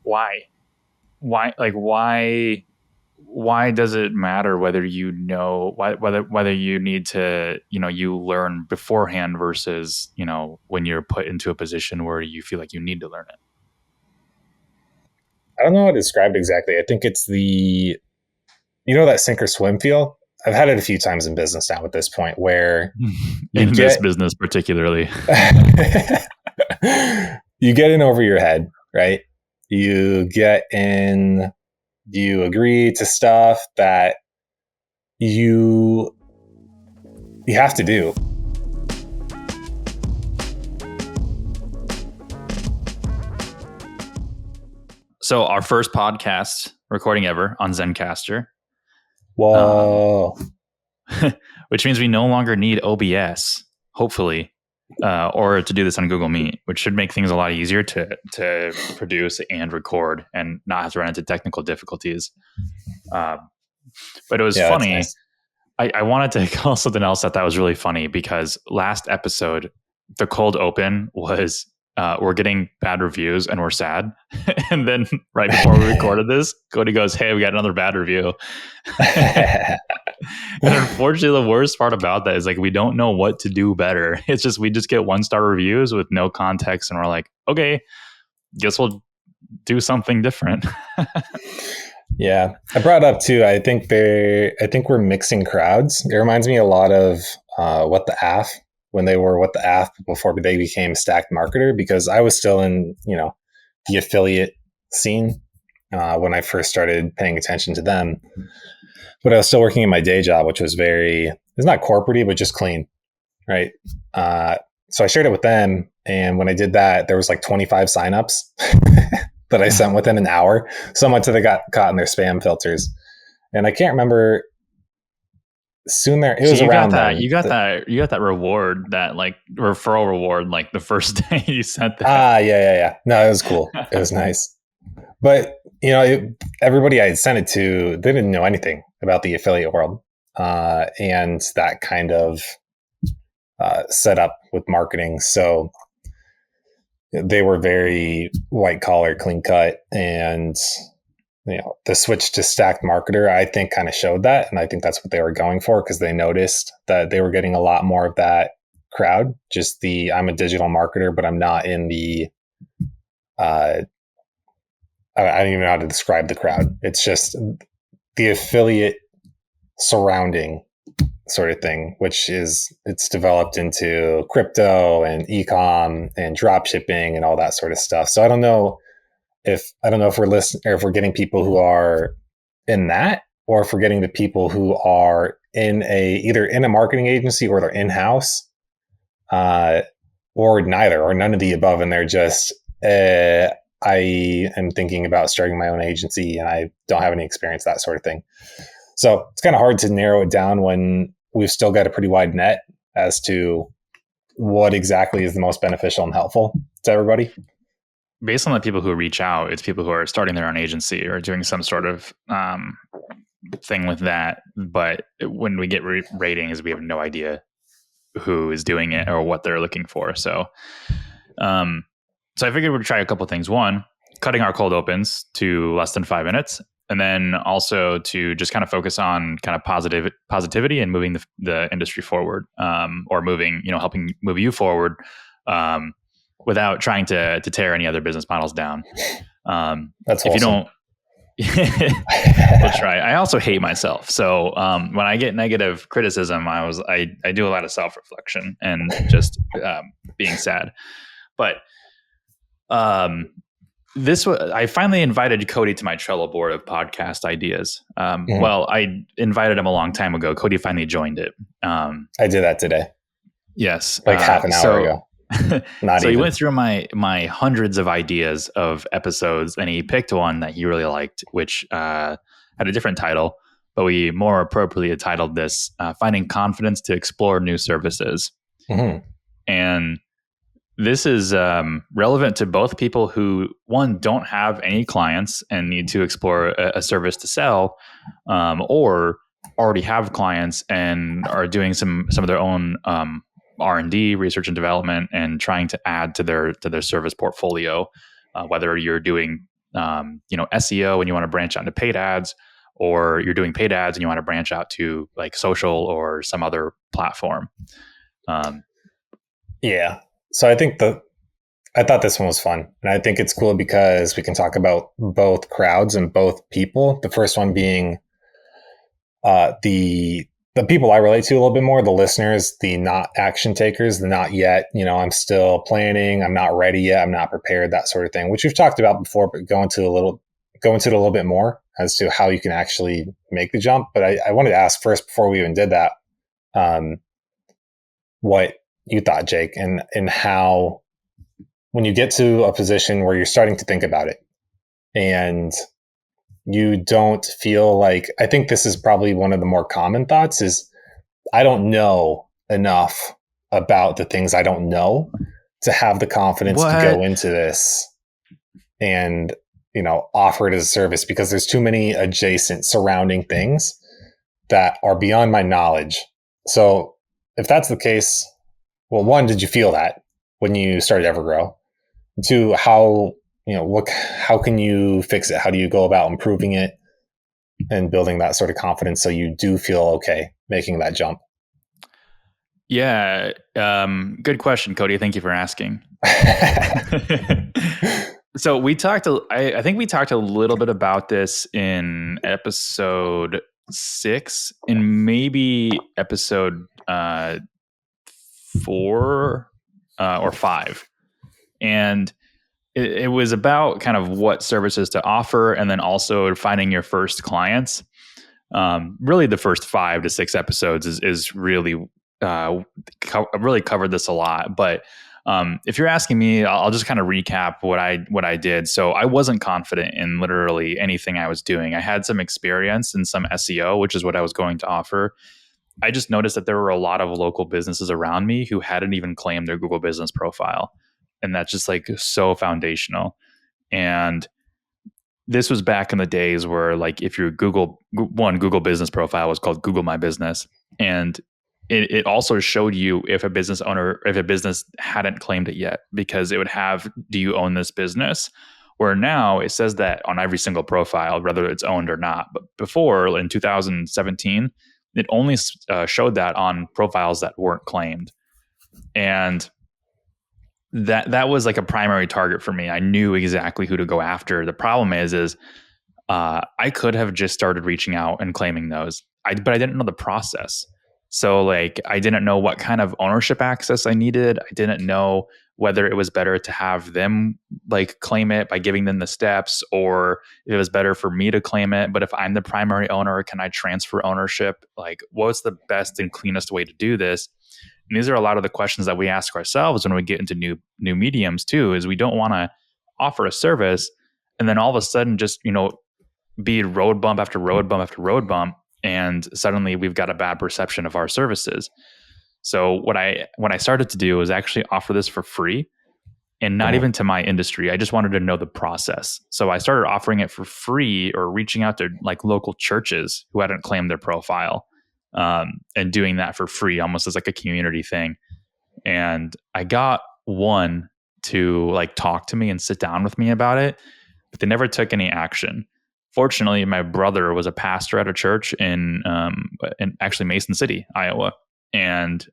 why? Why does it matter whether you know whether you need to, you learn beforehand versus, when you're put into a position where you feel like you need to learn it? I don't know how to describe it exactly. I think it's that sink or swim feel. I've had it a few times in business now at this point where in this business particularly. You get in over your head, right? You agree to stuff that you have to do. So our first podcast recording ever on Zencastr. Whoa. Which means we no longer need OBS, hopefully, or to do this on Google Meet, which should make things a lot easier to produce and record and not have to run into technical difficulties. But it was funny. Nice. I wanted to call something else that was really funny because last episode, the cold open was we're getting bad reviews and we're sad. And then right before we recorded this, Cody goes, "Hey, we got another bad review." And unfortunately, the worst part about that is like we don't know what to do better. It's just we just get 1-star reviews with no context, and we're like, okay, guess we'll do something different. Yeah, I brought up too. I think we're mixing crowds. It reminds me a lot of What the Af when they were What the Af before they became Stacked Marketer, because I was still in the affiliate scene when I first started paying attention to them. But I was still working in my day job, which was it's not corporate-y, but just clean, right? So I shared it with them. And when I did that, there was like 25 signups that I sent within an hour. So much that they got caught in their spam filters. And I can't remember soon there. It was around that. You got that reward, that like referral reward, like the first day you sent that. Yeah. No, it was cool. It was nice. But, everybody I had sent it to, they didn't know anything about the affiliate world and that kind of setup with marketing. So they were very white collar, clean cut. And, the switch to Stacked Marketer, I think, kind of showed that. And I think that's what they were going for, because they noticed that they were getting a lot more of that crowd. Just I'm a digital marketer, but I'm not in the I don't even know how to describe the crowd. It's just the affiliate surrounding sort of thing, which it's developed into crypto and e-com and drop shipping and all that sort of stuff. So I don't know if we're listening, or if we're getting people who are in that, or if we're getting the people who are either in a marketing agency or they're in-house, or neither, or none of the above. And they're just, I am thinking about starting my own agency and I don't have any experience, that sort of thing. So it's kind of hard to narrow it down when we've still got a pretty wide net as to what exactly is the most beneficial and helpful to everybody. Based on the people who reach out, it's people who are starting their own agency or doing some sort of thing with that. But when we get ratings, we have no idea who is doing it or what they're looking for. So I figured we'd try a couple of things. One, cutting our cold opens to less than 5 minutes. And then also to just kind of focus on kind of positivity and moving the industry forward, or helping move you forward, without trying to tear any other business models down. That's if awesome. You don't, we'll try. I also hate myself. So when I get negative criticism, I do a lot of self-reflection and just being sad. But I finally invited Cody to my Trello board of podcast ideas. Well, I invited him a long time ago. Cody finally joined it. I did that today. Yes. Like half an hour ago. So he went through my hundreds of ideas of episodes, and he picked one that he really liked, which had a different title, but we more appropriately titled this Finding Confidence to Explore New Services. Mm-hmm. And this is relevant to both people who, one, don't have any clients and need to explore a service to sell, or already have clients and are doing some of their own R&D, research and development, and trying to add to their service portfolio. Whether you're doing SEO and you want to branch out into paid ads, or you're doing paid ads and you want to branch out to like social or some other platform. Yeah. So I thought this one was fun. And I think it's cool because we can talk about both crowds and both people. The first one being the people I relate to a little bit more, the listeners, the not action takers, the not yet, I'm still planning, I'm not ready yet, I'm not prepared, that sort of thing, which we've talked about before, but go into it a little bit more as to how you can actually make the jump. But I wanted to ask first, before we even did that, what you thought, Jake, and how, when you get to a position where you're starting to think about it and you don't feel like, I think this is probably one of the more common thoughts is, I don't know enough about the things I don't know to have the confidence to go into this and, offer it as a service, because there's too many adjacent surrounding things that are beyond my knowledge. So if that's the case, well, one, did you feel that when you started Evergrow? Two, how can you fix it? How do you go about improving it and building that sort of confidence so you do feel okay making that jump? Yeah. Good question, Cody. Thank you for asking. So I think we talked a little bit about this in episode 6 and maybe episode 4 or 5. And it was about kind of what services to offer, and then also finding your first clients. Really, the first 5 to 6 episodes is really really covered this a lot. But if you're asking me, I'll just kind of recap what I did. So I wasn't confident in literally anything I was doing. I had some experience in some SEO, which is what I was going to offer. I just noticed that there were a lot of local businesses around me who hadn't even claimed their Google business profile. And that's just like so foundational. And this was back in the days where, like, if your Google business profile was called Google My Business. And it also showed you if a business hadn't claimed it yet, because it would have, do you own this business? Where now it says that on every single profile, whether it's owned or not. But before, in 2017, it only showed that on profiles that weren't claimed. And that was like a primary target for me. I knew exactly who to go after. The problem is I could have just started reaching out and claiming those, but I didn't know the process. So like, I didn't know what kind of ownership access I needed. I didn't know whether it was better to have them like claim it by giving them the steps, or if it was better for me to claim it. But if I'm the primary owner, can I transfer ownership? Like, what's the best and cleanest way to do this? And these are a lot of the questions that we ask ourselves when we get into new mediums too, is we don't want to offer a service and then all of a sudden just, be road bump after road bump after road bump. And suddenly we've got a bad perception of our services. So what I started to do was actually offer this for free, and not even to my industry. I just wanted to know the process. So I started offering it for free, or reaching out to like local churches who hadn't claimed their profile, and doing that for free, almost as like a community thing. And I got one to like talk to me and sit down with me about it, but they never took any action. Fortunately, my brother was a pastor at a church in actually Mason City, Iowa, and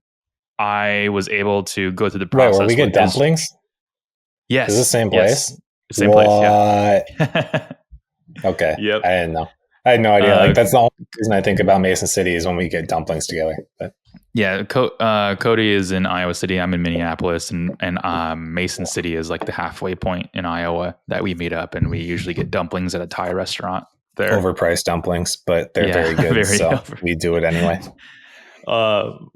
I was able to go through the process. Wait, where we get dumplings? Yes. Is it the same place? Yes. Same place, yeah. Okay. Yep. I didn't know. I had no idea. Like, that's the only reason I think about Mason City is when we get dumplings together. But yeah, Cody is in Iowa City. I'm in Minneapolis, and Mason City is like the halfway point in Iowa that we meet up, and we usually get dumplings at a Thai restaurant there. Overpriced dumplings, but they're very good, so we do it anyway. So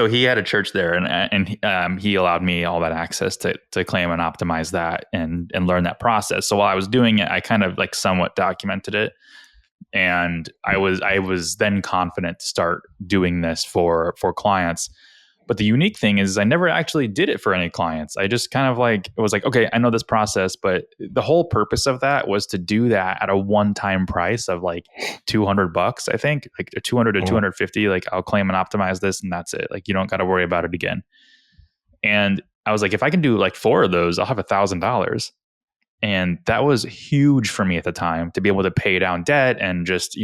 he had a church there, and he allowed me all that access to claim and optimize that and learn that process. So while I was doing it, I kind of like somewhat documented it, and I was then confident to start doing this for clients. But the unique thing is I never actually did it for any clients. I just kind of like, it was like, okay, I know this process, but the whole purpose of that was to do that at a one-time price of like $200, I think, like 200 to 250. Like, I'll claim and optimize this, and that's it. Like, you don't got to worry about it again. And I was like, if I can do like 4 of those, I'll have $1,000. And that was huge for me at the time, to be able to pay down debt and just,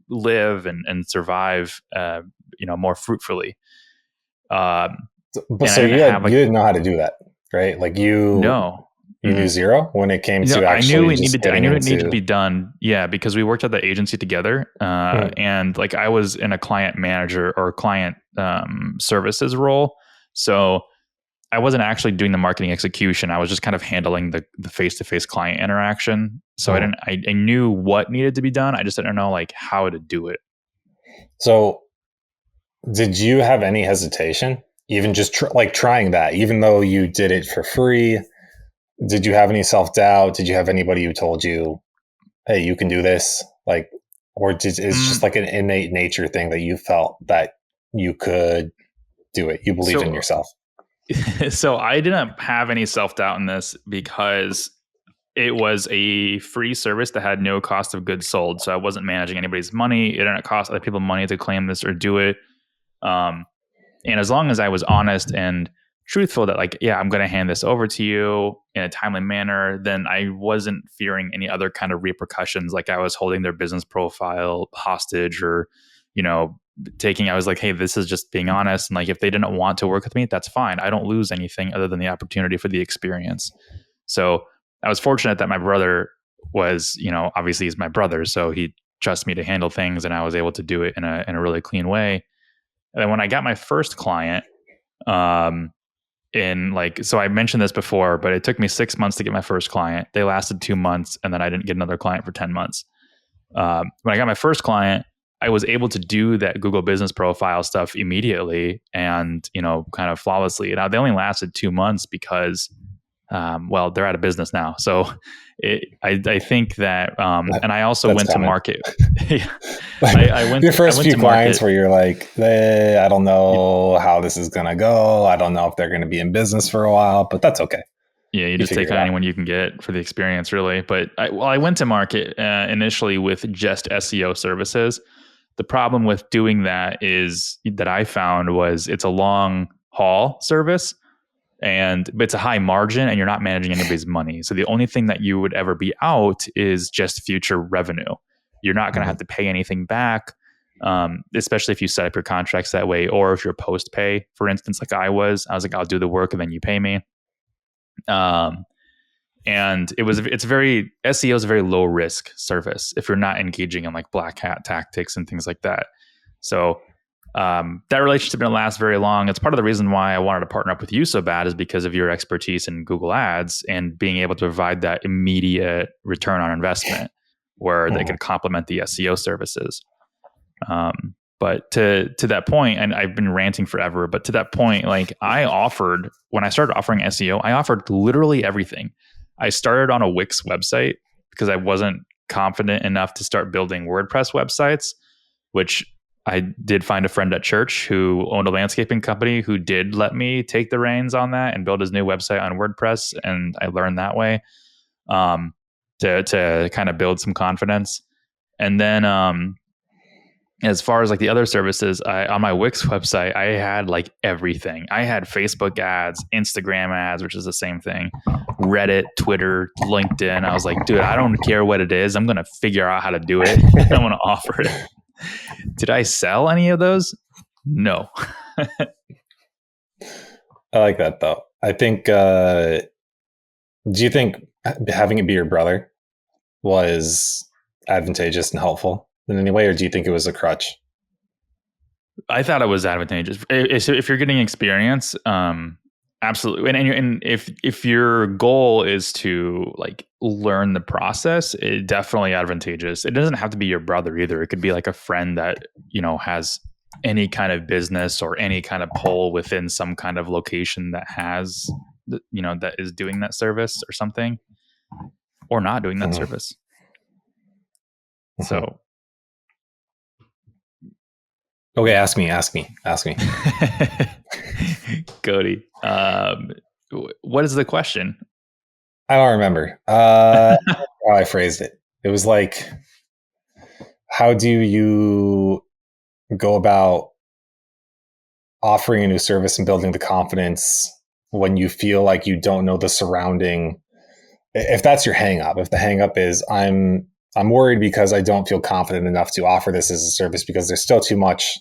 live and survive, more fruitfully. But And I so didn't have you like, didn't know how to do that, right? Like no. you knew zero when it came to I knew actually it just needed to, I getting knew it needed to into. be done. Yeah, because we worked at the agency together, Hmm. and like I was in a client manager or client services role, so I wasn't actually doing the marketing execution. I was just kind of handling the face to face client interaction. So Hmm. I knew what needed to be done. I just didn't know like how to do it. So did you have any hesitation, even just like trying that, even though you did it for free? Did you have any self doubt? Did you have anybody who told you, "Hey, you can do this"? Like, or it's just Mm, like an innate nature thing that you felt that you could do it. You believed in so yourself. so I didn't have any self doubt in this because it was a free service that had no cost of goods sold. So I wasn't managing anybody's money. It didn't cost other people money to claim this or do it. Um, and as long as I was honest and truthful that like, yeah, I'm going to hand this over to you in a timely manner, then I wasn't fearing any other kind of repercussions. Like I was holding their business profile hostage or, I was like, hey, this is just being honest. And like, if they didn't want to work with me, that's fine. I don't lose anything other than the opportunity for the experience. So I was fortunate that my brother was, obviously he's my brother. So he trusts me to handle things and I was able to do it in a really clean way. And then when I got my first client, um, so I mentioned this before, but it took me 6 months to get my first client. They lasted 2 months, and then I didn't get another client for 10 months. When I got my first client, I was able to do that Google business profile stuff immediately and, kind of flawlessly. Now they only lasted 2 months because, they're out of business now. So I think that, and I also That's went to common. market. Like your I first went few to clients market. where you're like, I don't know how this is going to go. I don't know if they're going to be in business for a while, but that's okay. Yeah, you You just figure take it on out. anyone you can get for the experience, really. But I went to market initially with just SEO services. The problem with doing that is that I found was it's a long haul service, but it's a high margin, and you're not managing anybody's money. So the only thing that you would ever be out is just future revenue. You're not going to Mm-hmm. have to pay anything back, especially if you set up your contracts that way, or if you're post pay, for instance, like I was like, I'll do the work and then you pay me. Um, and it's very SEO is a very low risk service if you're not engaging in like black hat tactics and things like that. So that relationship didn't last very long. It's part of the reason why I wanted to partner up with you so bad is because of your expertise in Google Ads and being able to provide that immediate return on investment where they Mm-hmm. could complement the SEO services. But to that point, and I've been ranting forever, but to that point, like when I started offering SEO, I offered literally everything. I started on a Wix website because I wasn't confident enough to start building WordPress websites, which I did find a friend at church who owned a landscaping company who did let me take the reins on that and build his new website on WordPress. And I learned that way to kind of build some confidence. And then as far as like the other services, on my Wix website, I had like everything. I had Facebook ads, Instagram ads, which is the same thing, Reddit, Twitter, LinkedIn. I was like, dude, I don't care what it is. I'm going to figure out how to do it. And I'm going to offer it. Did I sell any of those? No. I like that though. I think, do you think having it be your brother was advantageous and helpful in any way, or do you think it was a crutch? I thought it was advantageous. If you're getting experience, absolutely. And if your goal is to like learn the process, it definitely advantageous. It doesn't have to be your brother either. It could be like a friend that has any kind of business or any kind of pull within some kind of location that has that is doing that service or something, or not doing that Mm-hmm. service. Mm-hmm. So Okay, ask me. Cody, what is the question? I don't remember how I phrased it. It was like, how do you go about offering a new service and building the confidence when you feel like you don't know the surrounding if that's your hang up, if the hang up is I'm worried because I don't feel confident enough to offer this as a service because there's still too much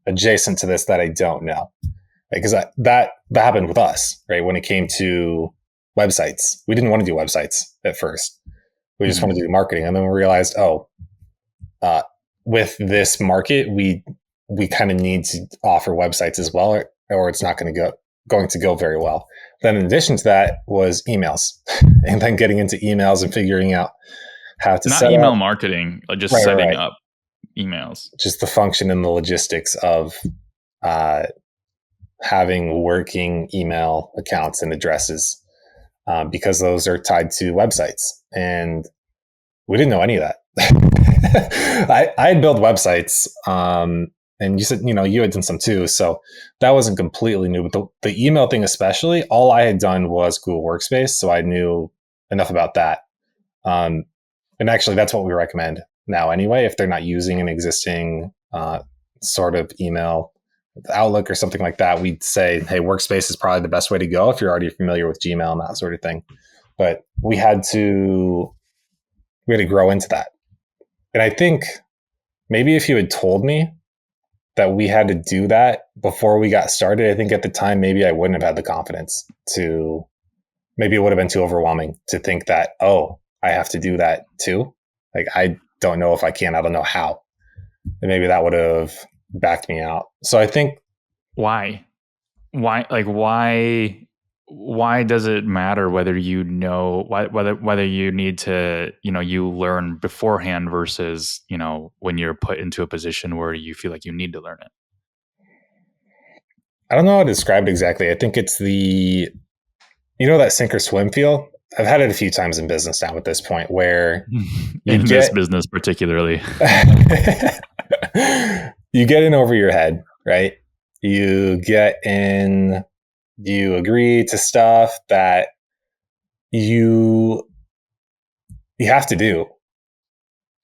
adjacent to this that I don't know. Because that happened with us, right? When it came to websites, we didn't want to do websites at first. We just wanted to do marketing, and then we realized, with this market, we kind of need to offer websites as well, or it's not going to go very well. Then, in addition to that, was emails, and then getting into emails and figuring out how to not set email up marketing, just setting up emails, just the function and the logistics of having working email accounts and addresses, because those are tied to websites, and we didn't know any of that. I had built websites, and you said you had done some too, so that wasn't completely new. But the email thing, especially, all I had done was Google Workspace, so I knew enough about that. And actually, that's what we recommend now anyway. If they're not using an existing sort of email, Outlook or something like that, we'd say, hey, Workspace is probably the best way to go if you're already familiar with Gmail and that sort of thing. But we had to grow into that. And I think maybe if you had told me that we had to do that before we got started, I think at the time, maybe I wouldn't have had the confidence to, maybe it would have been too overwhelming to think that, oh, I have to do that too. Like, I don't know if I can, I don't know how. And maybe that would have backed me out. So I think, why does it matter whether you know whether you need to you learn beforehand versus when you're put into a position where you feel like you need to learn it? I don't know how to describe it exactly. I think it's the that sink or swim feel. I've had it a few times in business now at this point where this business particularly, you get in over your head, right? You agree to stuff that you have to do,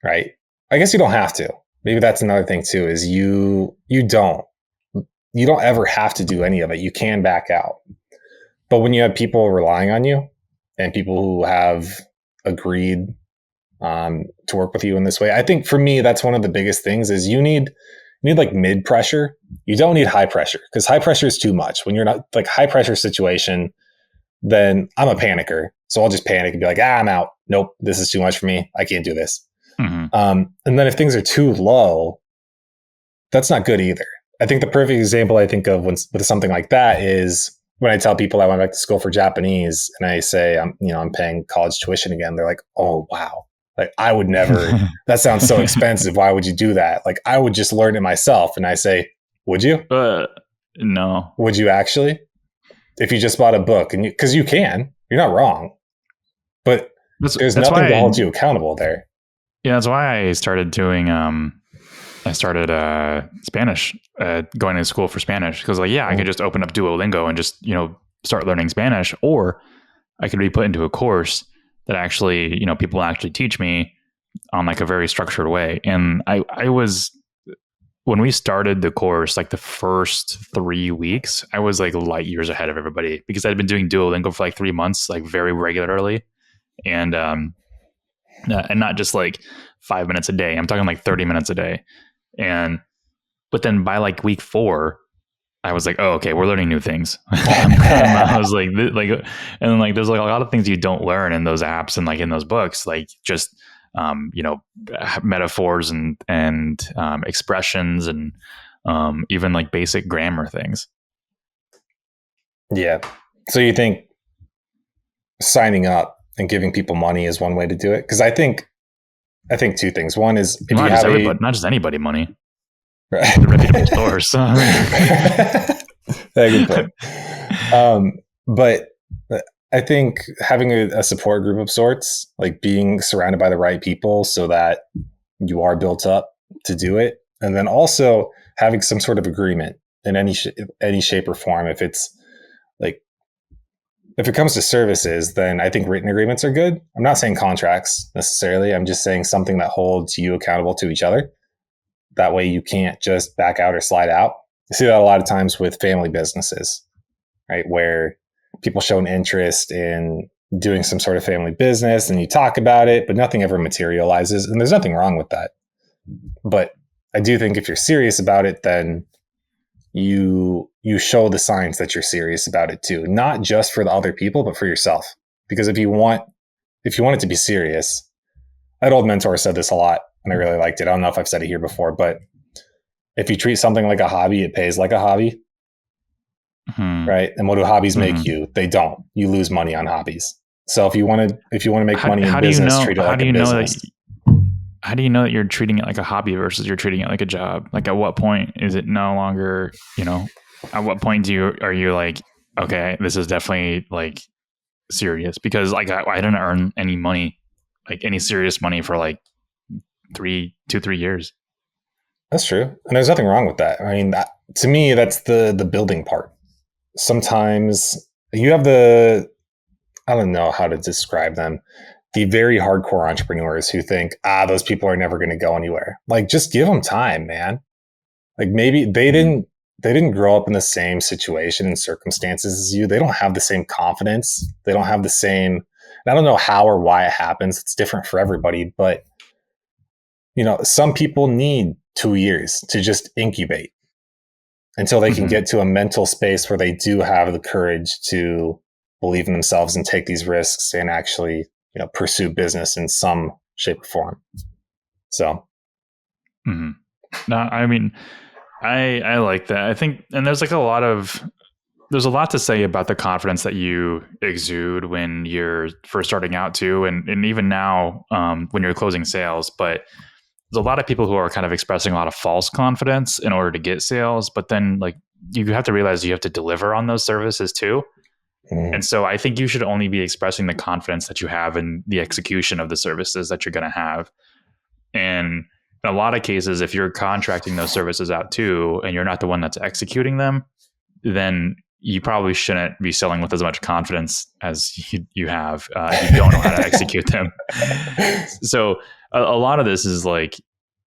right? I guess you don't have to. Maybe that's another thing too, is you don't ever have to do any of it. You can back out. But when you have people relying on you and people who have agreed to work with you in this way, I think for me, that's one of the biggest things is you need like mid pressure. You don't need high pressure, because high pressure is too much. When you're not like high pressure situation, then I'm a panicker. So I'll just panic and be like, I'm out. Nope, this is too much for me. I can't do this. Mm-hmm. And then if things are too low, that's not good either. I think the perfect example I think of with something like that is when I tell people I went back to school for Japanese and I say I'm paying college tuition again. They're like, oh, wow. Like, I would never, that sounds so expensive. Why would you do that? Like, I would just learn it myself. And I say, would you? No. Would you actually? If you just bought a book, and because you can, you're not wrong, but there's nothing to hold you accountable there. Yeah, that's why I started doing, Spanish, going to school for Spanish. Because I could just open up Duolingo and just, start learning Spanish, or I could be put into a course that actually, people actually teach me on like a very structured way. And I was, when we started the course, like the first 3 weeks, I was like light years ahead of everybody because I'd been doing Duolingo for like 3 months, like very regularly. And not just like 5 minutes a day. I'm talking like 30 minutes a day. But then by like week 4, I was like, oh, okay, we're learning new things. I was like, and then like, there's like a lot of things you don't learn in those apps and like in those books, like just, metaphors and expressions and even like basic grammar things. Yeah. So you think signing up and giving people money is one way to do it? Because I think 2 things. One is if not you have not just anybody money. Right. The reputable stores. Good point. But I think having a support group of sorts, like being surrounded by the right people so that you are built up to do it. And then also having some sort of agreement in any shape or form. If it's like, if it comes to services, then I think written agreements are good. I'm not saying contracts necessarily. I'm just saying something that holds you accountable to each other. That way you can't just back out or slide out. You see that a lot of times with family businesses, right? Where people show an interest in doing some sort of family business and you talk about it, but nothing ever materializes. And there's nothing wrong with that. But I do think if you're serious about it, then you show the signs that you're serious about it too, not just for the other people, but for yourself. Because if you want it to be serious, that old mentor said this a lot and I really liked it. I don't know if I've said it here before, but if you treat something like a hobby, it pays like a hobby. Right? And what do hobbies make you? They don't. You lose money on hobbies. So if you want to make money in business, treat it like a business. How do you know that you're treating it like a hobby versus you're treating it like a job? Like at what point is it no longer, at what point are you like, okay, this is definitely like serious? Because like I didn't earn any money, like any serious money for like 3 years. That's true. And there's nothing wrong with that. I mean, to me, that's the building part. Sometimes you have I don't know how to describe them, the very hardcore entrepreneurs who think, those people are never going to go anywhere. Like, just give them time, man. Like maybe they didn't grow up in the same situation and circumstances as you. They don't have the same confidence. They don't have the same, I don't know how or why it happens. It's different for everybody, but some people need 2 years to just incubate until they can get to a mental space where they do have the courage to believe in themselves and take these risks and actually, pursue business in some shape or form. So, no, I mean, I like that. I think, and there's a lot to say about the confidence that you exude when you're first starting out too. And even now, when you're closing sales, but there's a lot of people who are kind of expressing a lot of false confidence in order to get sales, but then like you have to realize you have to deliver on those services too. And so I think you should only be expressing the confidence that you have in the execution of the services that you're going to have. And in a lot of cases, if you're contracting those services out too, and you're not the one that's executing them, then you probably shouldn't be selling with as much confidence as you have if you don't know how to execute them. So a lot of this is like,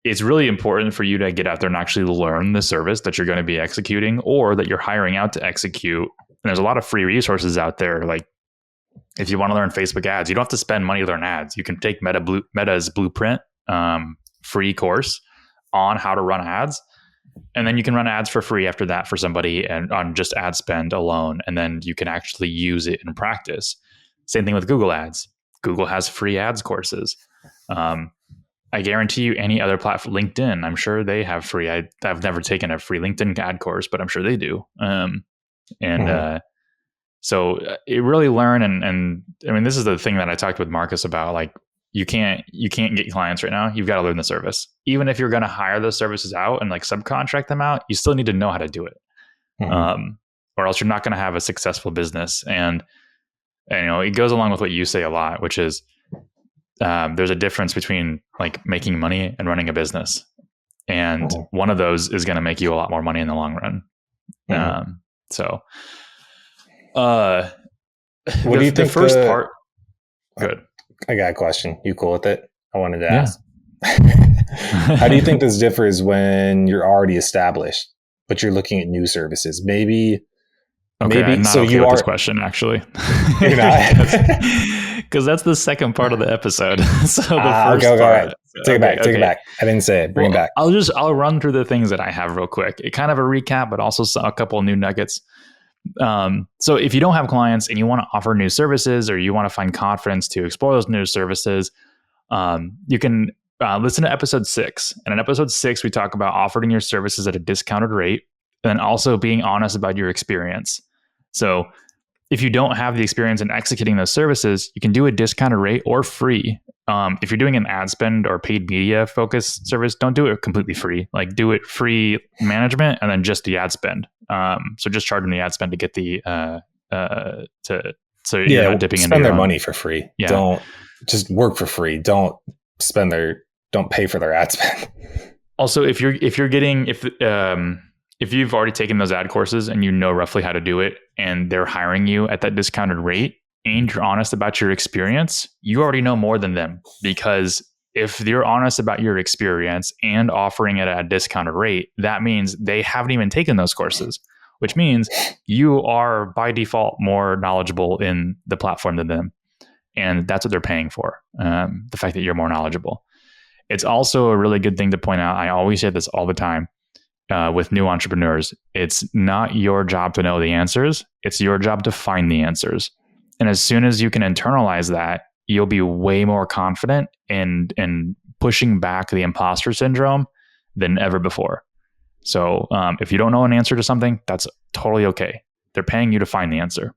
it's really important for you to get out there and actually learn the service that you're going to be executing or that you're hiring out to execute. And there's a lot of free resources out there. Like if you want to learn Facebook ads, you don't have to spend money to learn ads. You can take Meta's Blueprint free course on how to run ads. And then you can run ads for free after that for somebody and on just ad spend alone. And then you can actually use it in practice. Same thing with Google ads. Google has free ads courses. I guarantee you any other platform, LinkedIn, I'm sure they have free. I've never taken a free LinkedIn ad course, but I'm sure they do. So you really learn. And I mean, this is the thing that I talked with Marcus about, like, you can't get clients right now. You've got to learn the service. Even if you're going to hire those services out and like subcontract them out, you still need to know how to do it. Or else you're not going to have a successful business. And it goes along with what you say a lot, which is there's a difference between like making money and running a business. And one of those is going to make you a lot more money in the long run. What do you think the first part? Good. I got a question. You cool with it? I wanted to ask. How do you think this differs when you're already established, but you're looking at new services? Maybe. I'm not so okay you with are this question, actually. You're not, because that's the second part of the episode. So the first part. Right. Take it back. I didn't say it. Bring it back. I'll run through the things that I have real quick. It kind of a recap, but also a couple of new nuggets. So if you don't have clients and you want to offer new services, or you want to find confidence to explore those new services, you can listen to episode 6. And in episode 6, we talk about offering your services at a discounted rate, and then also being honest about your experience. So if you don't have the experience in executing those services, you can do a discounted rate or free. If you're doing an ad spend or paid media focused service, don't do it completely free. Like, do it free management and then just the ad spend. So just charge them the ad spend to get the you're not dipping spend into their money for free. Yeah. Don't just work for free. Don't pay for their ad spend. Also, if you've already taken those ad courses and you know roughly how to do it, and they're hiring you at that discounted rate, and you're honest about your experience, you already know more than them. Because if you're honest about your experience and offering it at a discounted rate, that means they haven't even taken those courses, which means you are by default more knowledgeable in the platform than them. And that's what they're paying for. The fact that you're more knowledgeable. It's also a really good thing to point out. I always say this all the time with new entrepreneurs. It's not your job to know the answers. It's your job to find the answers. And as soon as you can internalize that, you'll be way more confident in pushing back the imposter syndrome than ever before. So if you don't know an answer to something, that's totally okay. They're paying you to find the answer.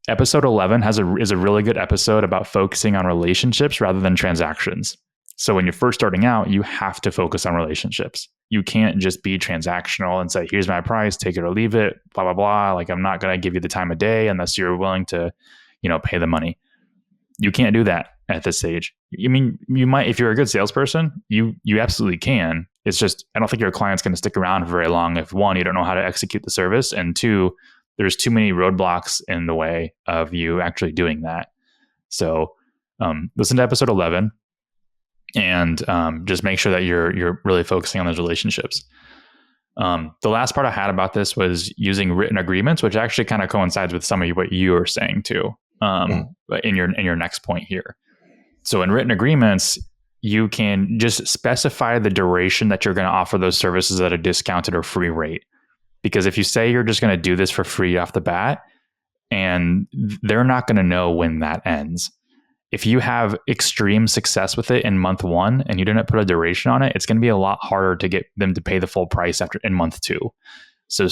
Episode 11 is a really good episode about focusing on relationships rather than transactions. So when you're first starting out, you have to focus on relationships. You can't just be transactional and say, here's my price, take it or leave it, blah, blah, blah. Like, I'm not going to give you the time of day unless you're willing to, pay the money. You can't do that at this stage. I mean, you might, if you're a good salesperson, you absolutely can. It's just, I don't think your client's going to stick around for very long if, one, you don't know how to execute the service, and two, there's too many roadblocks in the way of you actually doing that. So listen to episode 11 and just make sure that you're really focusing on those relationships. The last part I had about this was using written agreements, which actually kind of coincides with some of what you were saying too, in your next point here. So in written agreements, you can just specify the duration that you're going to offer those services at a discounted or free rate. Because if you say you're just going to do this for free off the bat, and they're not going to know when that ends. If you have extreme success with it in month 1 and you didn't put a duration on it, it's going to be a lot harder to get them to pay the full price in month 2. So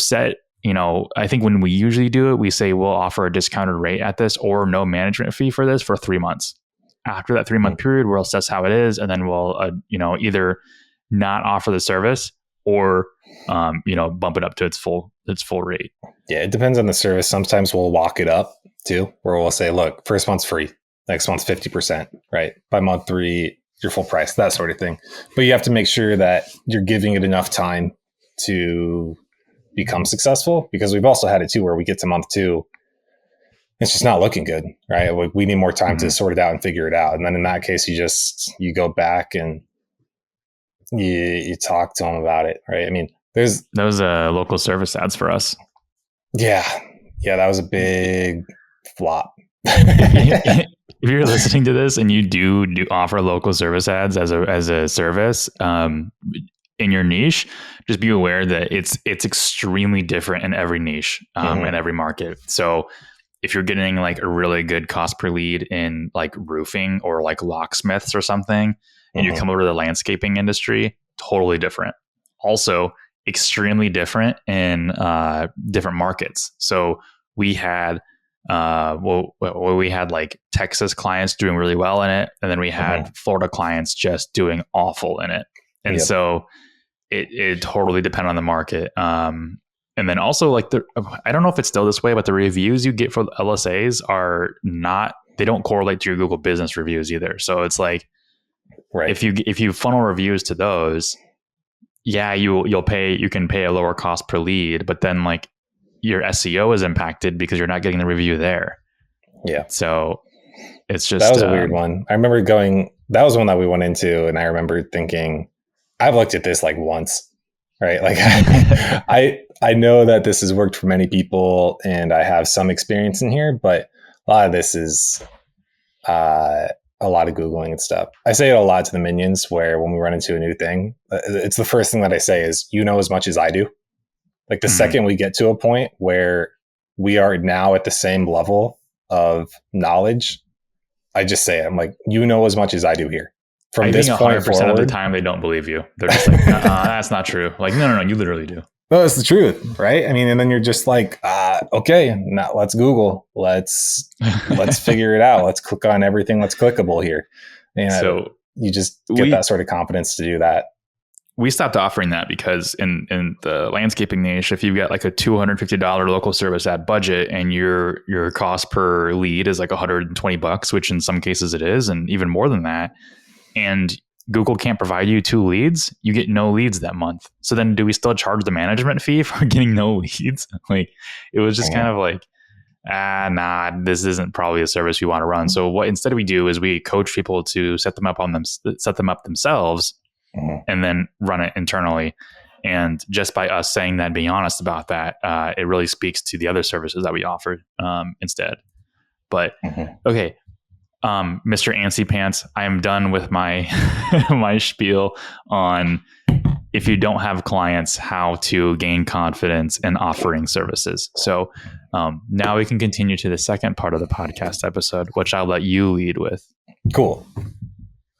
I think when we usually do it, we say we'll offer a discounted rate at this or no management fee for this for 3 months. After that 3-month period, we'll assess how it is, and then we'll either not offer the service or bump it up to its full rate. Yeah, it depends on the service. Sometimes we'll walk it up too, where we'll say, look, first month's free, next month's 50%, right? By month 3, your full price, that sort of thing. But you have to make sure that you're giving it enough time to become successful, because we've also had it too where we get to month 2, it's just not looking good, right? We need more time to sort it out and figure it out. And then in that case, you go back and you talk to them about it, right? I mean, those local service ads for us. Yeah, that was a big flop. If you're listening to this and you do offer local service ads as a service in your niche, just be aware that it's extremely different in every niche in every market. So if you're getting like a really good cost per lead in like roofing or like locksmiths or something, and you come over to the landscaping industry, totally different. Also, extremely different in different markets. So we had we had like Texas clients doing really well in it, and then we had Florida clients just doing awful in it. And so it totally depended on the market. And then also like I don't know if it's still this way, but the reviews you get for LSAs they don't correlate to your Google business reviews either. So it's like, right, if you funnel reviews to those, you can pay a lower cost per lead, but then like your SEO is impacted because you're not getting the review there. Yeah. So it's just, that was a weird one. I remember that was one that we went into, and I remember thinking, I've looked at this like once, right? Like I know that this has worked for many people and I have some experience in here, but a lot of this is, a lot of Googling and stuff. I say it a lot to the minions where when we run into a new thing, it's the first thing that I say is, as much as I do. Like the second we get to a point where we are now at the same level of knowledge, I just say it. I'm like, as much as I do here. From this point 100% forward, of the time, they don't believe you. They're just like, that's not true. Like, no, you literally do. No, it's the truth, right? I mean, and then you're just like, okay, now let's Google, let's figure it out. Let's click on everything that's clickable here. And so you just get that sort of confidence to do that. We stopped offering that because in the landscaping niche, if you've got like a $250 local service ad budget and your cost per lead is like $120, which in some cases it is, and even more than that, and Google can't provide you 2 leads, you get no leads that month. So then do we still charge the management fee for getting no leads? Like, it was just kind of like, this isn't probably a service we want to run. So what instead we do is we coach people to set them up themselves and then run it internally. And just by us saying that, being honest about that, it really speaks to the other services that we offer instead. But okay, Mr. Antsy Pants, I am done with my my spiel on if you don't have clients, how to gain confidence in offering services. So now we can continue to the second part of the podcast episode, which I'll let you lead with. Cool.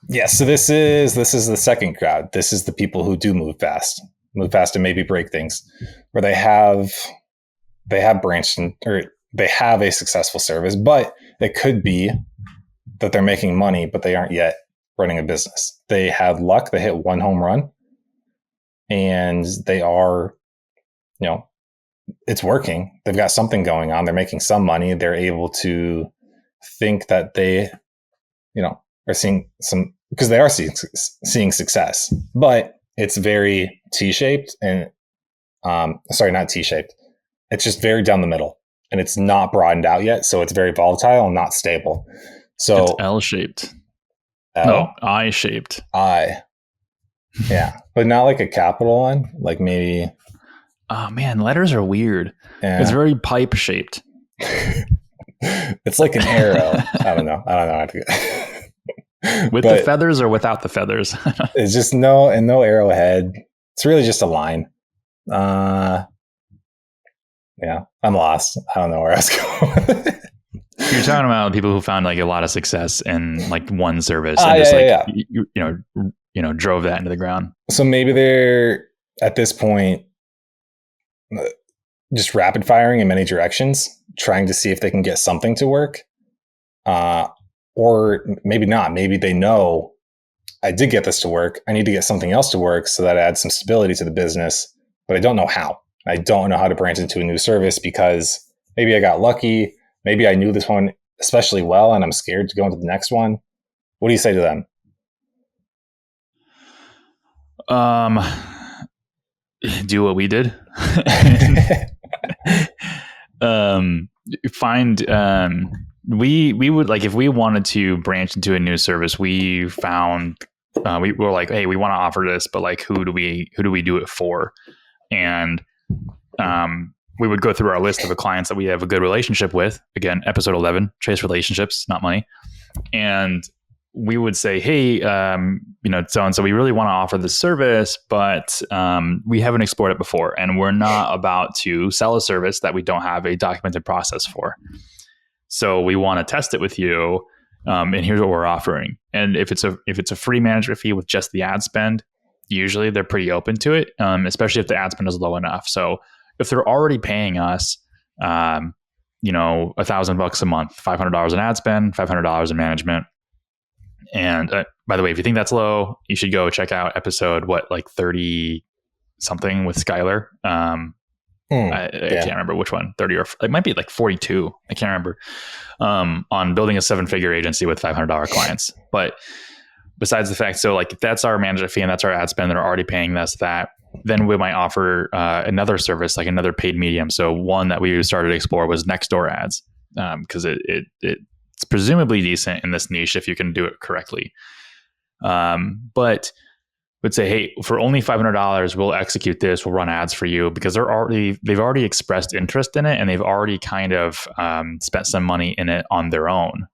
Yeah. So this is the second crowd. This is the people who do move fast and maybe break things, where they have branched or they have a successful service, but it could be that they're making money, but they aren't yet running a business. They had luck. They hit one home run and they are, it's working. They've got something going on. They're making some money. They're able to think that they, are seeing some, because they are seeing success, but it's very T-shaped and, not T-shaped. It's just very down the middle and it's not broadened out yet. So it's very volatile and not stable. So it's L-shaped. L? No, I-shaped. Yeah. But not like a capital one, like maybe. Oh man, letters are weird. Yeah. It's very pipe shaped. It's like an arrow. I don't know how to with the feathers or without the feathers? It's just no arrowhead. It's really just a line. Yeah, I'm lost. I don't know where I was going. You're talking about people who found like a lot of success in like one service and drove that into the ground. So maybe they're at this point just rapid firing in many directions, trying to see if they can get something to work. Or maybe not. Maybe they know I did get this to work. I need to get something else to work so that adds some stability to the business, but I don't know how. I don't know how to branch into a new service because maybe I got lucky. Maybe I knew this one especially well and I'm scared to go into the next one. What do you say to them? Do what we did. We would like, if we wanted to branch into a new service, we found we were like, hey, we want to offer this, but like who do we do it for? And we would go through our list of the clients that we have a good relationship with. Again, episode 11, chase relationships, not money. And we would say, hey, so we really want to offer this service, but we haven't explored it before. And we're not about to sell a service that we don't have a documented process for. So we want to test it with you. And here's what we're offering. And if it's a free management fee with just the ad spend, usually they're pretty open to it, especially if the ad spend is low enough. So if they're already paying us, $1,000 a month, $500 in ad spend, $500 in management. And by the way, if you think that's low, you should go check out episode 30 something with Skylar. I can't remember which one, 30 or it might be like 42. I can't remember, on building a 7-figure agency with $500 clients. But besides the fact, so like if that's our management fee and that's our ad spend, they're already paying us that, then we might offer another service, like another paid medium. So one that we started to explore was next door ads, because it's presumably decent in this niche if you can do it correctly. But would say, hey, for only $500, we'll execute this. We'll run ads for you, because they've already expressed interest in it, and they've already kind of spent some money in it on their own.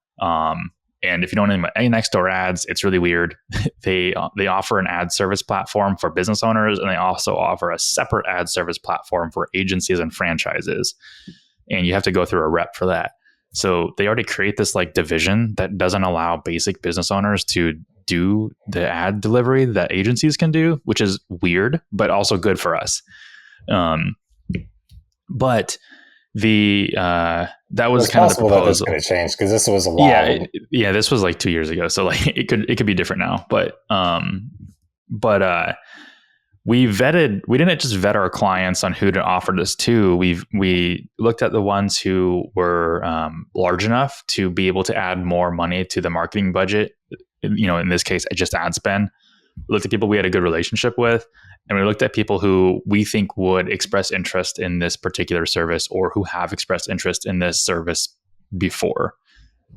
And if you don't know any next door ads, it's really weird. They offer an ad service platform for business owners, and they also offer a separate ad service platform for agencies and franchises. And you have to go through a rep for that. So they already create this like division that doesn't allow basic business owners to do the ad delivery that agencies can do, which is weird, but also good for us. But that was kind of the proposal. That's going to change, because this was a while. Yeah, this was like 2 years ago, so like it could be different now. But we didn't just vet our clients on who to offer this to. We looked at the ones who were large enough to be able to add more money to the marketing budget. In this case, just ad spend. We looked at people we had a good relationship with, and we looked at people who we think would express interest in this particular service, or who have expressed interest in this service before.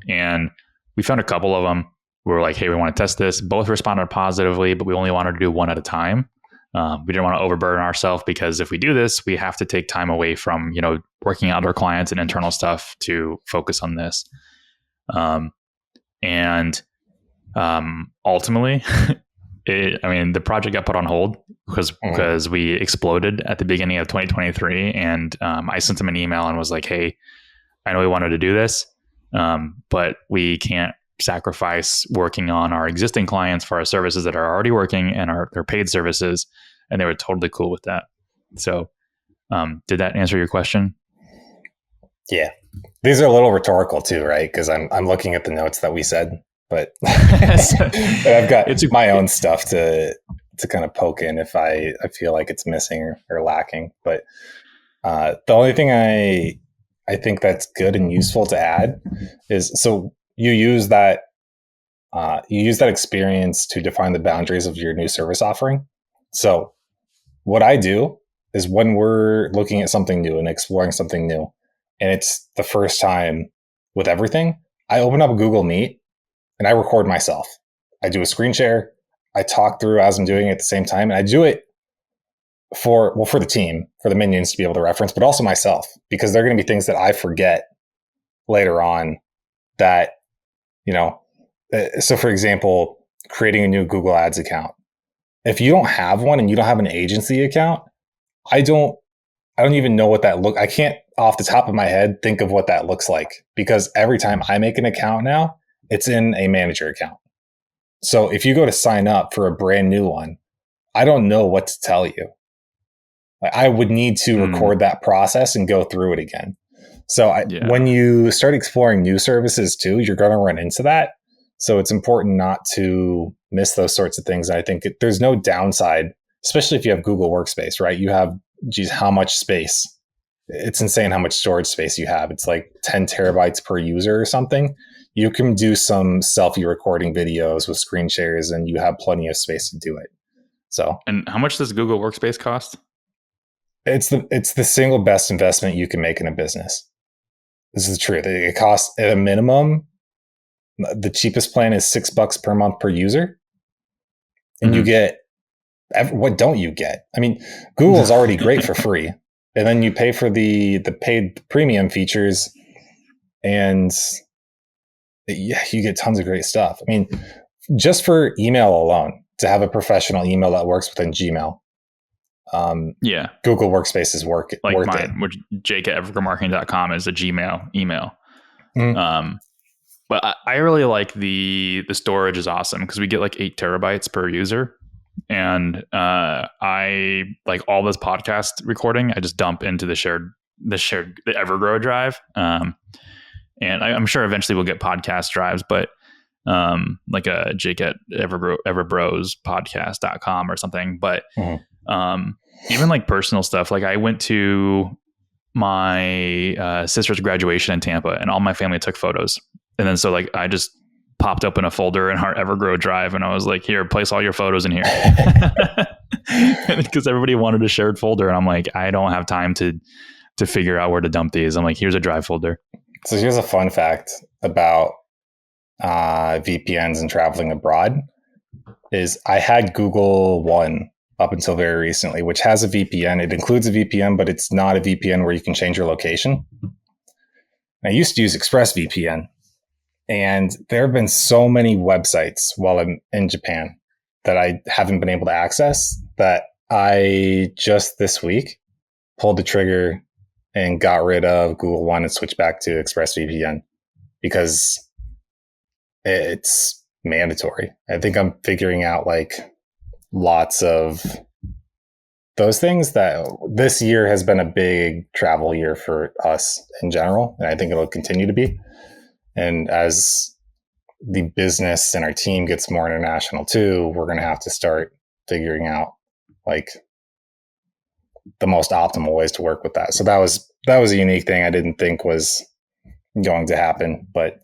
And we found a couple of them. We were like, hey, we want to test this. Both responded positively, but we only wanted to do one at a time. We didn't want to overburden ourselves, because if we do this, we have to take time away from, working out our clients and internal stuff to focus on this. And ultimately, the project got put on hold because we exploded at the beginning of 2023. And I sent them an email and was like, hey, I know we wanted to do this, but we can't sacrifice working on our existing clients for our services that are already working and their paid services. And they were totally cool with that. So did that answer your question? Yeah. These are a little rhetorical too, right? Because I'm looking at the notes that we said, but I've got my own stuff to kind of poke in if I feel like it's missing or lacking. But the only thing I think that's good and useful to add is, so you use that experience to define the boundaries of your new service offering. So what I do is, when we're looking at something new and exploring something new, and it's the first time with everything, I open up Google Meet and I record myself. I do a screen share. I talk through as I'm doing it at the same time. And I do it for the team, for the minions to be able to reference, but also myself, because there are going to be things that I forget later on that, so for example, creating a new Google Ads account. If you don't have one and you don't have an agency account, I don't even know what that I can't off the top of my head think of what that looks like, because every time I make an account now, it's in a manager account. So if you go to sign up for a brand new one, I don't know what to tell you. I would need to record that process and go through it again. So when you start exploring new services too, you're going to run into that. So it's important not to miss those sorts of things. And I think there's no downside, especially if you have Google Workspace, right? You have, how much space? It's insane how much storage space you have. It's like 10 terabytes per user or something. You can do some selfie recording videos with screen shares, and you have plenty of space to do it. So, and how much does Google Workspace cost? It's the single best investment you can make in a business. This is the truth. It costs, at a minimum, the cheapest plan is $6 per month per user, and you get, what don't you get? I mean, Google is already great for free, and then you pay for the paid premium features, and you get tons of great stuff. I mean, just for email alone, to have a professional email that works within Gmail, Google Workspace is worth it. Which jake@evergrowmarketing.com is a Gmail email. But I really like the storage is awesome, because we get like 8 terabytes per user. And I like all this podcast recording, I just dump into the Evergrow drive. And I'm sure eventually we'll get podcast drives, but like a Jake at everbrowspodcast.com or something. But even like personal stuff, like I went to my sister's graduation in Tampa, and all my family took photos. And then so like I just popped open a folder in our Evergrow drive, and I was like, here, place all your photos in here. Because everybody wanted a shared folder, and I'm like, I don't have time to figure out where to dump these. I'm like, here's a drive folder. So here's a fun fact about VPNs and traveling abroad is, I had Google One up until very recently, which has a VPN. It includes a VPN, but it's not a VPN where you can change your location. I used to use ExpressVPN, and there have been so many websites while I'm in Japan that I haven't been able to access, that I just this week pulled the trigger and got rid of Google One and switched back to ExpressVPN, because it's mandatory. I think I'm figuring out like lots of those things. That this year has been a big travel year for us in general, and I think it'll continue to be. And as the business and our team gets more international too, we're going to have to start figuring out like the most optimal ways to work with that. So that was a unique thing I didn't think was going to happen. But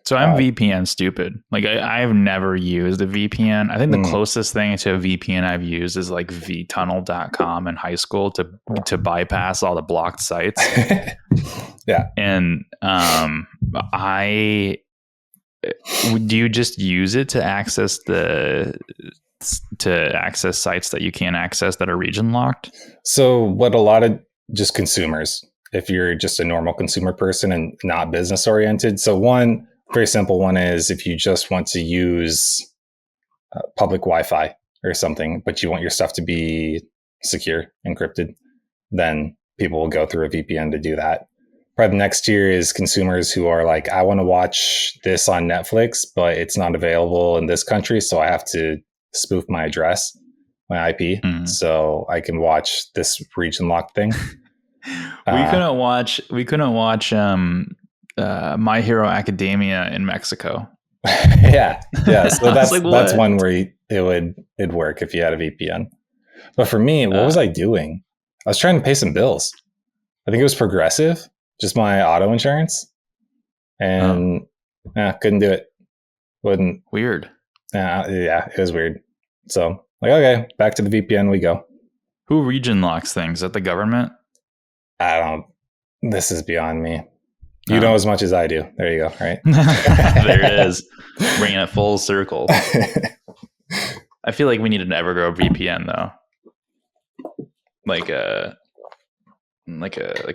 so I'm VPN stupid. Like I've never used a VPN. I think the closest thing to a VPN I've used is like vtunnel.com in high school to bypass all the blocked sites. Yeah. And do you just use it to access sites that you can't access that are region locked? So what a lot of just consumers, if you're just a normal consumer person and not business oriented. So one, very simple one is if you just want to use public Wi-Fi or something, but you want your stuff to be secure, encrypted, then people will go through a VPN to do that. Probably the next tier is consumers who are like, I want to watch this on Netflix, but it's not available in this country, so I have to spoof my address, my IP, so I can watch this region lock thing. We couldn't watch My Hero Academia in Mexico. yeah. So that's one where it'd work if you had a VPN. But for me, what was I doing? I was trying to pay some bills. I think it was Progressive, just my auto insurance, and couldn't do it. Wouldn't. Weird. Yeah, it was weird. So like, okay, back to the VPN we go. Who region locks things? Is that the government? I don't. This is beyond me. You know as much as I do. There you go. Right. There it is. Bringing it full circle. I feel like we need an Evergrow VPN though. Like a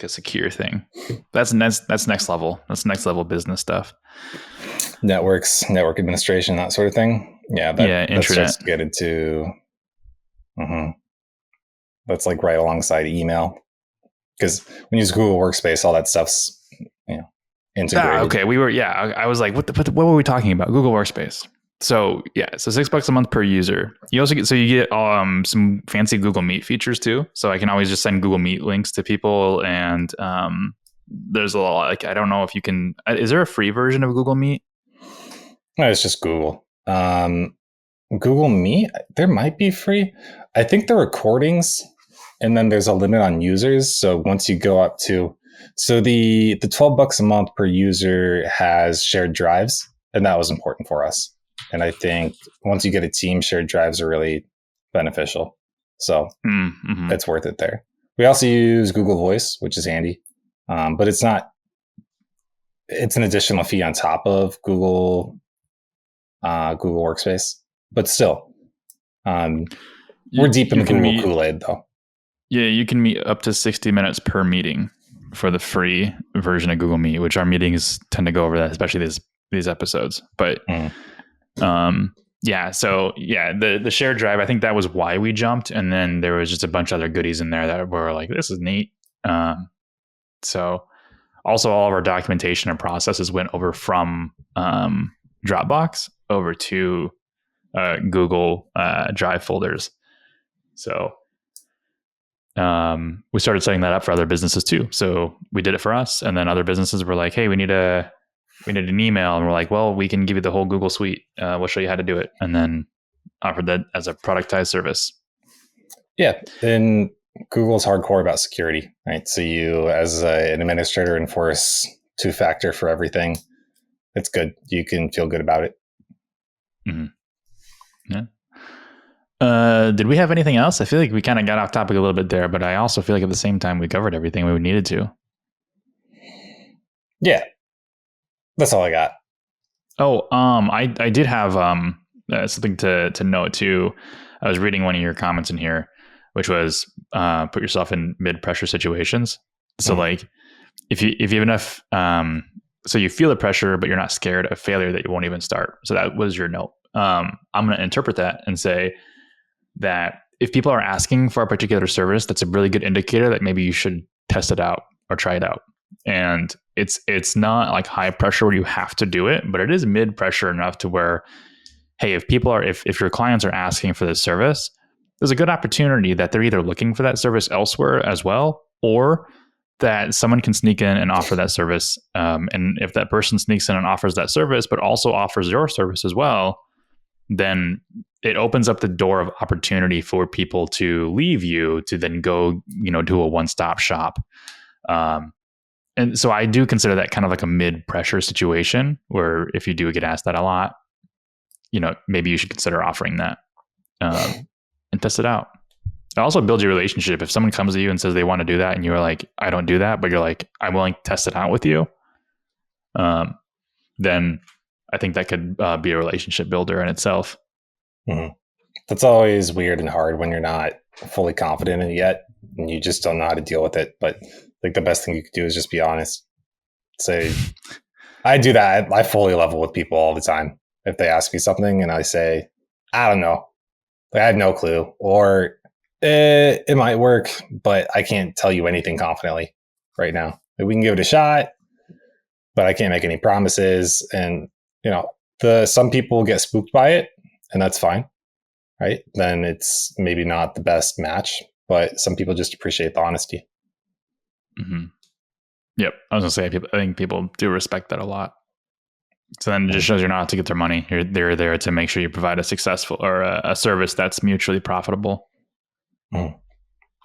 secure thing. That's next level. That's next level business stuff. Network administration, that sort of thing. Yeah. That starts to get into. That's like right alongside email, because when you use Google Workspace, all that stuff's integrated. Okay, I was like, what were we talking about? Google Workspace. So so $6 a month per user. You also get some fancy Google Meet features too. So I can always just send Google Meet links to people, and there's a lot. Like, I don't know if you can. Is there a free version of Google Meet? No, it's just Google. Google Meet, there might be free. I think the recordings, and then there's a limit on users. So once you go up to, the $12 a month per user has shared drives, and that was important for us. And I think once you get a team, shared drives are really beneficial. So it's worth it there. We also use Google Voice, which is handy, but it's an additional fee on top of Google Workspace. But still, we're deep in the Google Kool-Aid though. Yeah, you can meet up to 60 minutes per meeting for the free version of Google Meet, which our meetings tend to go over that, especially these episodes. But the shared drive, I think that was why we jumped. And then there was just a bunch of other goodies in there that were like, this is neat. So also all of our documentation and processes went over from Dropbox over to Google Drive folders. So we started setting that up for other businesses too. So we did it for us, and then other businesses were like, hey, we need an email, and we're like, well, we can give you the whole Google suite. We'll show you how to do it, and then offered that as a productized service. Yeah. And Google's hardcore about security, right? So you, as an administrator, enforce 2-factor for everything. It's good. You can feel good about it. Yeah. Did we have anything else? I feel like we kind of got off topic a little bit there, but I also feel like at the same time we covered everything we needed to. Yeah. That's all I got. Oh, I did have something to note too. I was reading one of your comments in here, which was put yourself in mid-pressure situations. So like if you have enough, so you feel the pressure, but you're not scared of failure that you won't even start. So that was your note. I'm going to interpret that and say that if people are asking for a particular service, that's a really good indicator that maybe you should test it out or try it out. And it's not like high pressure where you have to do it, but it is mid pressure enough to where, hey, if your clients are asking for this service, there's a good opportunity that they're either looking for that service elsewhere as well, or that someone can sneak in and offer that service. And if that person sneaks in and offers that service, but also offers your service as well, then it opens up the door of opportunity for people to leave you to then go, do a one-stop shop. And so I do consider that kind of like a mid-pressure situation where if you do get asked that a lot, maybe you should consider offering that and test it out. It also builds your relationship. If someone comes to you and says they want to do that and you're like, I don't do that, but you're like, I'm willing to test it out with you, then I think that could be a relationship builder in itself. Mm-hmm. That's always weird and hard when you're not fully confident in it yet and you just don't know how to deal with it. But like the best thing you could do is just be honest. Say, I do that. I fully level with people all the time. If they ask me something and I say, I don't know, like, I have no clue, or it might work, but I can't tell you anything confidently right now. Like, we can give it a shot, but I can't make any promises. And, some people get spooked by it, and that's fine, right? Then it's maybe not the best match, but some people just appreciate the honesty. Mm-hmm. Yep. I was gonna say, I think people do respect that a lot. So then it just shows you're not out to get their money. They're there to make sure you provide a successful or a service that's mutually profitable. Mm.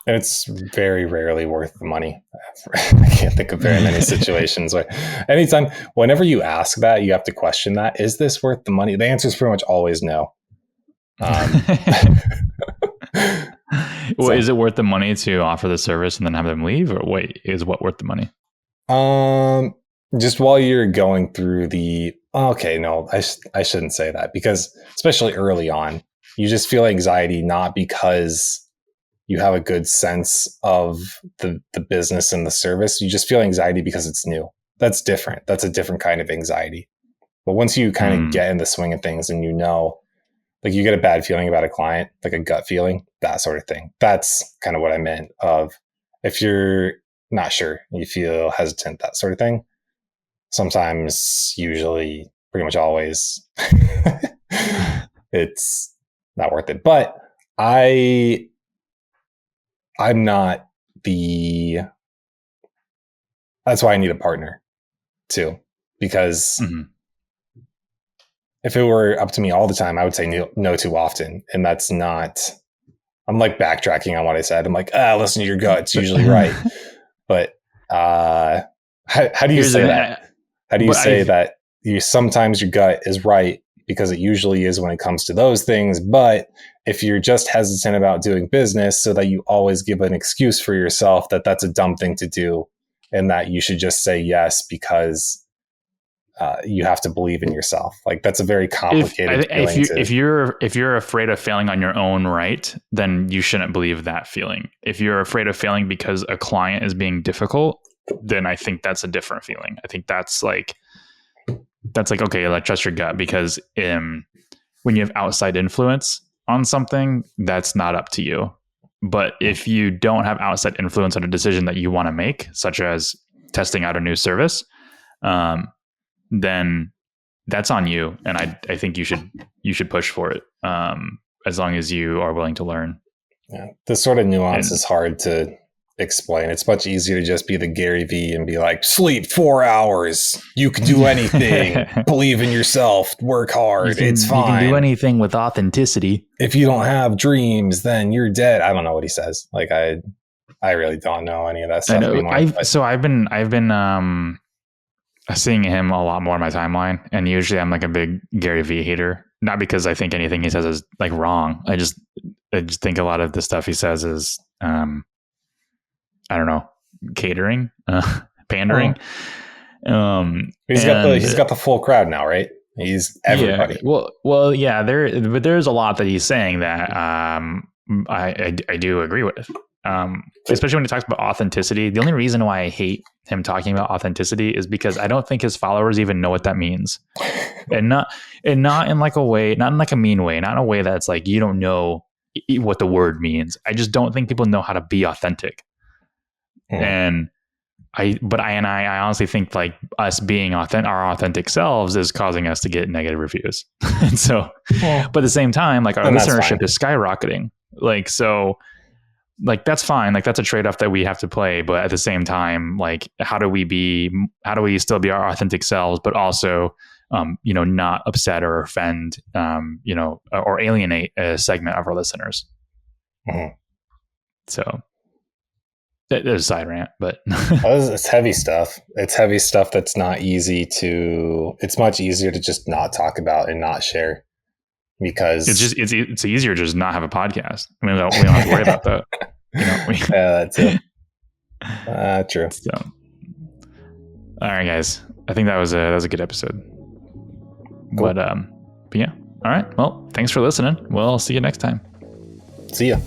And it's very rarely worth the money. I can't think of very many situations where whenever you ask that, you have to question that. Is this worth the money? The answer is pretty much always no. Well, is it worth the money to offer the service and then have them leave, or wait, is what worth the money? Just while you're going through I shouldn't say that, because especially early on, you just feel anxiety, not because you have a good sense of the business and the service. You just feel anxiety because it's new. That's different. That's a different kind of anxiety. But once you kind of get in the swing of things and like you get a bad feeling about a client, like a gut feeling, that sort of thing. That's kind of what I meant of, if you're not sure, you feel hesitant, that sort of thing. Sometimes, usually, pretty much always, it's not worth it. But I'm not that's why I need a partner too, because if it were up to me all the time, I would say no too often. And that's not, I'm like backtracking on what I said. I'm like, listen to your gut. It's usually right. But how do you say that? How do you say that sometimes your gut is right, because it usually is when it comes to those things. But if you're just hesitant about doing business, so that you always give an excuse for yourself that that's a dumb thing to do, and that you should just say yes because you have to believe in yourself. Like, that's a very complicated feeling. If you're afraid of failing on your own right, then you shouldn't believe that feeling. If you're afraid of failing because a client is being difficult, then I think that's a different feeling. I think that's like, okay, like, trust your gut, because when you have outside influence on something, that's not up to you. But if you don't have outside influence on a decision that you want to make, such as testing out a new service, then that's on you. And I think you should push for it, as long as you are willing to learn. Yeah, this sort of nuance is hard to explain. It's much easier to just be the Gary V and be like, sleep 4 hours, you can do anything, believe in yourself, work hard, it's fine. You can do anything with authenticity. If you don't have dreams, then you're dead. I don't know what he says. Like, I really don't know any of that stuff anymore. I've been seeing him a lot more on my timeline, and usually I'm like a big Gary V hater, not because I think anything he says is like wrong. I just think a lot of the stuff he says is I don't know, catering, pandering. He's got the full crowd now, right? He's everybody. Yeah, well, yeah. There's a lot that he's saying that I do agree with. Especially when he talks about authenticity. The only reason why I hate him talking about authenticity is because I don't think his followers even know what that means, and not in like a way, not in like a mean way, not in a way that's like you don't know what the word means. I just don't think people know how to be authentic. And I honestly think like us being our authentic selves is causing us to get negative reviews. And so, but at the same time, like, our listenership is skyrocketing. Like, so, like, that's fine. Like, that's a trade-off that we have to play. But at the same time, like, how do we still be our authentic selves, but also, not upset or offend, or alienate a segment of our listeners. So there's a side rant, but it's heavy stuff. It's heavy stuff that's not easy to. It's much easier to just not talk about and not share, because it's easier to just not have a podcast. I mean, we don't have to worry about that. Yeah, that's it. True. So, all right, guys. I think that was a good episode. Cool. But yeah. All right. Well, thanks for listening. We'll see you next time. See ya.